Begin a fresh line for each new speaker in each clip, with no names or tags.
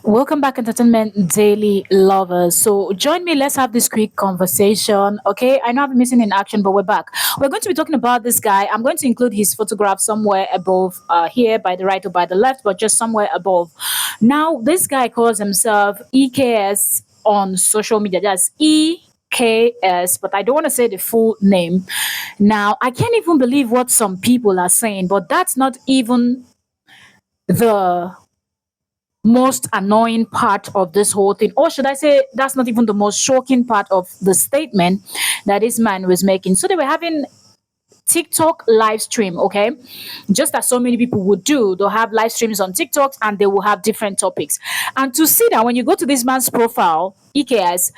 Welcome back, Entertainment Daily lovers. So, join me. Let's have this quick conversation. Okay, I know I've been missing in action, but we're back. We're going to be talking about this guy. I'm going to include his photograph somewhere above here by the right or by the left, but just somewhere above. Now, this guy calls himself EKS on social media. That's EKS, but I don't want to say the full name. Now, I can't even believe what some people are saying, but that's not even the most annoying part of this whole thing, or should I say that's not even the most shocking part of the statement that this man was making. So they were having TikTok live stream, okay? Just as so many people would do, they'll have live streams on TikTok and they will have different topics. And to see that when you go to this man's profile, EKS,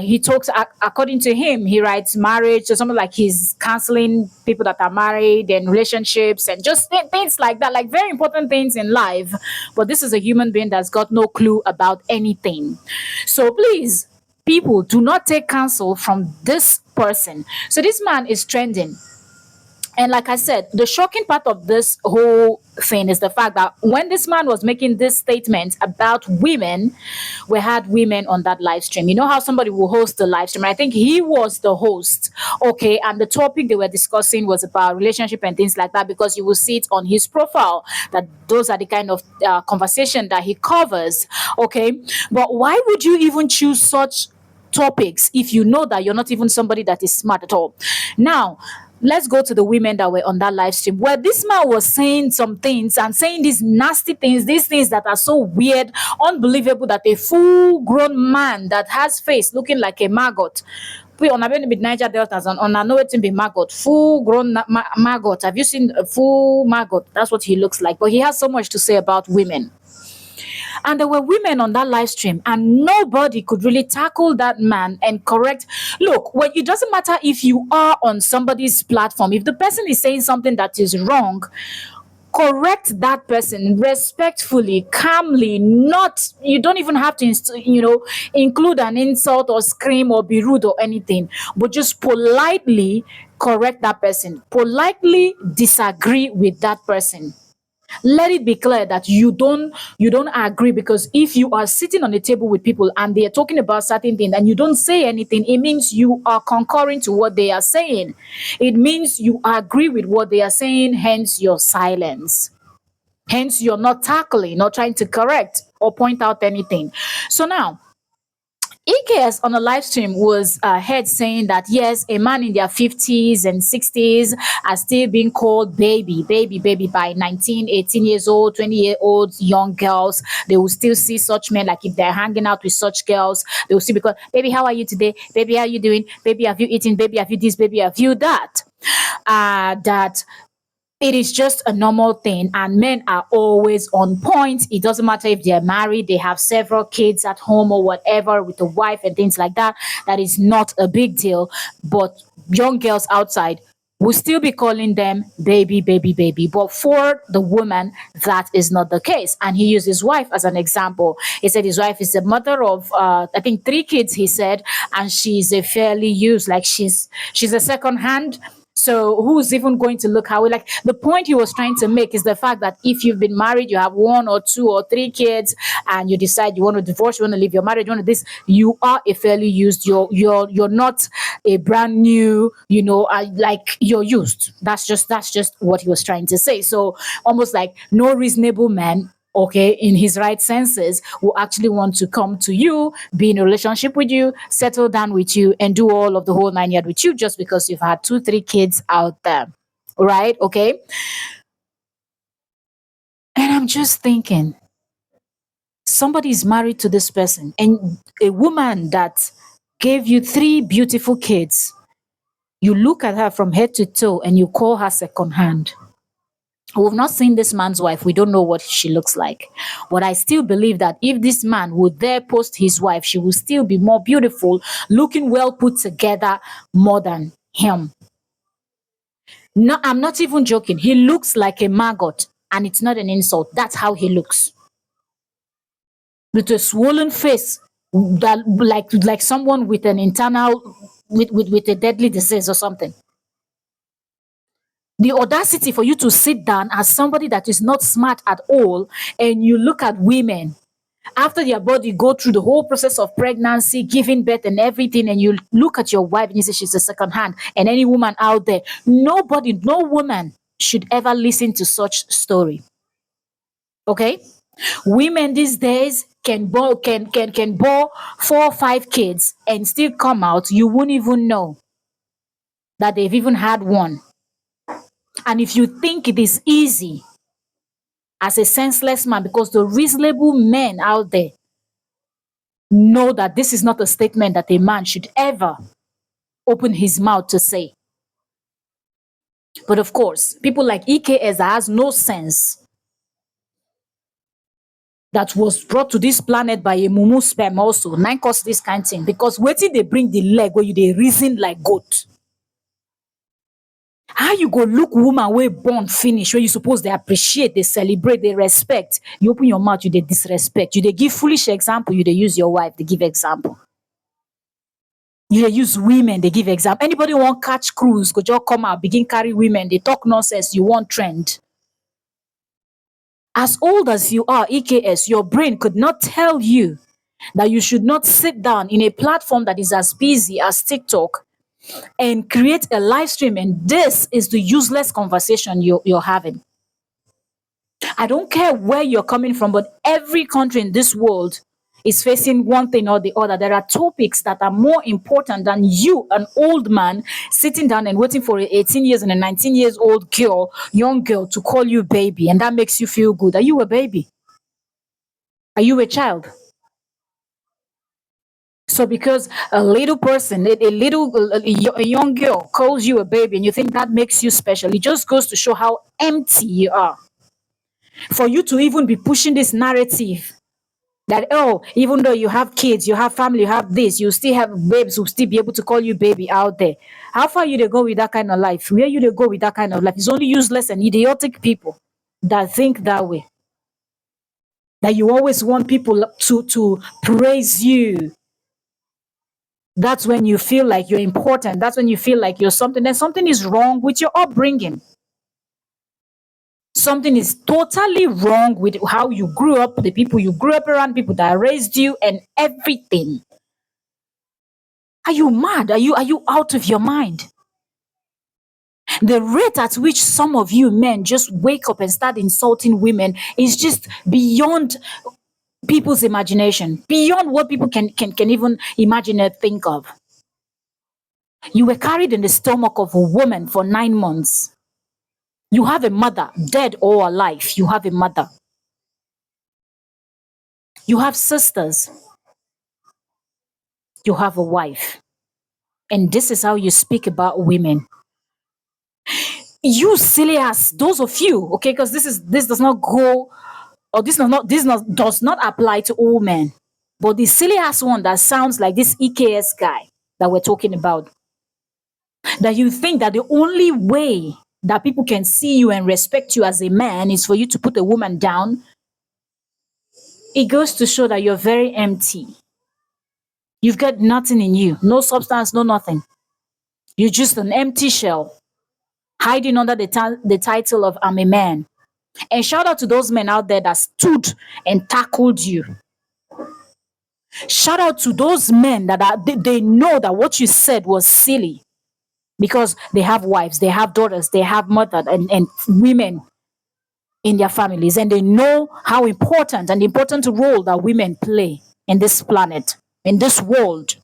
he talks, according to him, he writes marriage, so something like he's counseling people that are married and relationships and just things like that, like very important things in life. But this is a human being that's got no clue about anything. So please, people, do not take counsel from this person. So this man is trending, and like I said, the shocking part of this whole thing is the fact that when this man was making this statement about women, we had women on that live stream. You know how somebody will host the live stream? I think he was the host. Okay. And the topic they were discussing was about relationship and things like that, because you will see it on his profile that those are the kind of conversation that he covers. Okay. But why would you even choose such topics if you know that you're not even somebody that is smart at all? Now, let's go to the women that were on that live stream where this man was saying some things and saying these nasty things, these things that are so weird, unbelievable, that a full grown man that has face looking like a maggot. We on a be Niger Deltas and on a know it be maggot, full grown maggot. Have you seen a full maggot? That's what he looks like. But he has so much to say about women. And there were women on that live stream, and nobody could really tackle that man and correct. Look, when it doesn't matter if you are on somebody's platform, if the person is saying something that is wrong, correct that person respectfully, calmly. Not, you don't even have to include an insult or scream or be rude or anything, but just politely correct that person, politely disagree with that person. Let it be clear that you don't agree, because if you are sitting on a table with people and they are talking about certain things and you don't say anything, it means you are concurring to what they are saying. It means you agree with what they are saying, hence your silence. Hence you're not tackling, not trying to correct or point out anything. So now EKS on a live stream was heard saying that yes, a man in their 50s and 60s are still being called baby, baby, baby by 19, 18 years old, 20-year-old young girls. They will still see such men, like if they're hanging out with such girls, they will still be called, baby, how are you today? Baby, how are you doing? Baby, have you eaten? Baby, have you this? Baby, have you that? That it is just a normal thing, and men are always on point. It doesn't matter if they're married, they have several kids at home or whatever with a wife and things like that. That is not a big deal. But young girls outside will still be calling them baby, baby, baby. But for the woman, that is not the case. And he used his wife as an example. He said his wife is a mother of, I think, three kids. He said, and she's a fairly used, like she's a second hand. So who's even going to look how we, like, the point he was trying to make is the fact that if you've been married, you have one or two or three kids, and you decide you want to divorce, you want to leave your marriage, you want to this, you are a fairly used. You're not a brand new. Like you're used. That's just what he was trying to say. So almost like no reasonable man, okay, in his right senses, will actually want to come to you, be in a relationship with you, settle down with you, and do all of the whole nine yard with you just because you've had two, three kids out there. Right? Okay. And I'm just thinking, somebody is married to this person, and a woman that gave you three beautiful kids, you look at her from head to toe and you call her second hand. We've not seen this man's wife. We don't know what she looks like. But I still believe that if this man would dare post his wife, she will still be more beautiful, looking well put together more than him. No, I'm not even joking. He looks like a maggot, and it's not an insult. That's how he looks. With a swollen face, that like someone with an internal with a deadly disease or something. The audacity for you to sit down as somebody that is not smart at all, and you look at women After their body go through the whole process of pregnancy, giving birth and everything, and you look at your wife and you say she's a second hand, and any woman out there, nobody, no woman should ever listen to such story. Okay? Women these days can bore 4 or 5 kids and still come out. You won't even know that they've even had one. And if you think it is easy as a senseless man, because the reasonable men out there know that this is not a statement that a man should ever open his mouth to say. But of course, people like EKS that has no sense, that was brought to this planet by a mumu sperm also, nine cause this kind thing, because wetin dey bring the leg where you dey reason like goat. How you go look woman wey born finish, wey you suppose dey appreciate, dey celebrate, dey respect, you open your mouth, you dey disrespect, you dey give foolish example, you dey use your wife dey give example, you dey use women dey give example. Anybody wan catch cruise go just come out begin carry women dey talk nonsense, you wan trend. As old as you are, EKS, your brain could not tell you that you should not sit down in a platform that is as busy as TikTok and create a live stream, and this is the useless conversation you're having. I don't care where you're coming from, but every country in this world is facing one thing or the other. There are topics that are more important than you, an old man, sitting down and waiting for a 18 years and a 19 years old girl, young girl, to call you baby, and that makes you feel good. Are you a baby? Are you a child? So because a little person, a young girl calls you a baby and you think that makes you special, it just goes to show how empty you are. For you to even be pushing this narrative that, oh, even though you have kids, you have family, you have this, you still have babes who still be able to call you baby out there. How far you they go with that kind of life? Where you they go with that kind of life? It's only useless and idiotic people that think that way. That you always want people to praise you. That's when you feel like you're important. That's when you feel like you're something. And something is wrong with your upbringing. Something is totally wrong with how you grew up, the people you grew up around, people that raised you, and everything. Are you mad? Are you out of your mind? The rate at which some of you men just wake up and start insulting women is just beyond people's imagination, beyond what people can even imagine or think of. You were carried in the stomach of a woman for 9 months. You have a mother, dead or alive. You have a mother. You have sisters. You have a wife. And this is how you speak about women. You silly ass, those of you, okay, because this does not go, or does not apply to all men. But the silly ass one that sounds like this EKS guy that we're talking about, that you think that the only way that people can see you and respect you as a man is for you to put a woman down, it goes to show that you're very empty. You've got nothing in you, no substance, no nothing. You're just an empty shell, hiding under the title of I'm a man. And shout out to those men out there that stood and tackled you. Shout out to those men that they know that what you said was silly, because they have wives, they have daughters, they have mothers and women in their families, and they know how important and important role that women play in this planet, in this world.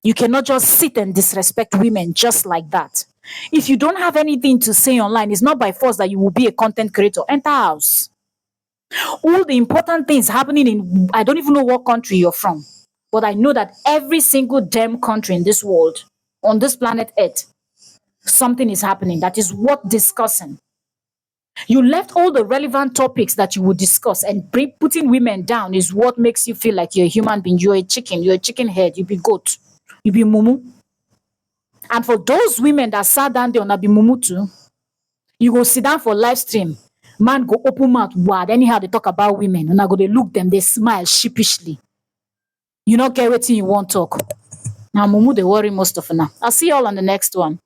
You cannot just sit and disrespect women just like that. If you don't have anything to say online, it's not by force that you will be a content creator. Enter house. All the important things happening in, I don't even know what country you're from, but I know that every single damn country in this world, on this planet Earth, something is happening that is worth discussing. You left all the relevant topics that you would discuss, and putting women down is what makes you feel like you're a human being. You're a chicken. You're a chicken head. You be goat. You be mumu. And for those women that sat down there on be mumu too, you go sit down for live stream. Man go open mouth wide. Anyhow they talk about women, and I go they look them. They smile sheepishly. You don't care what you want talk. Now mumu they worry most of now. I'll see you all on the next one.